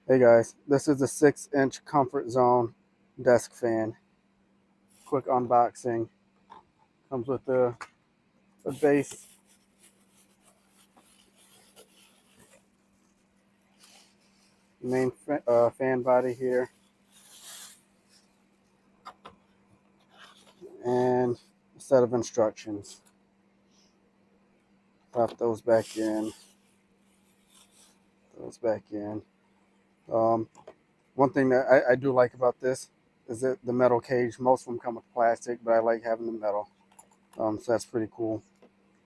Hey guys, this is a 6-inch Comfort Zone desk fan. Quick unboxing. Comes with the base, main fan body here, and a set of instructions. Pop those back in. Those back in. Um, One thing that I do like about this is that the metal cage. Most of them come with plastic, but I like having the metal. So that's pretty cool.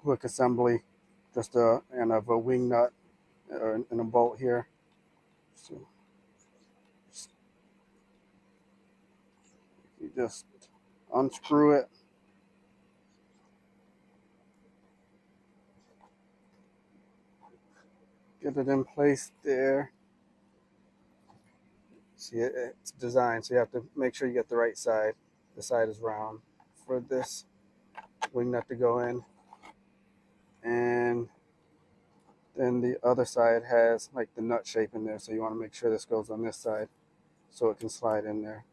Quick assembly, just a wing nut and a bolt here. So you just unscrew it, get it in place there. See, it's designed, so you have to make sure you get the right side. The side is round for this wing nut to go in. And then the other side has like the nut shape in there, so you want to make sure this goes on this side so it can slide in there.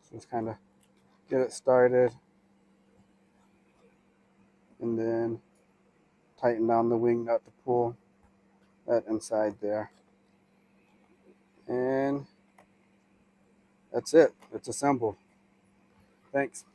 So just kind of get it started and then tighten down the wing nut to pull that inside there. And that's it. It's assembled. Thanks.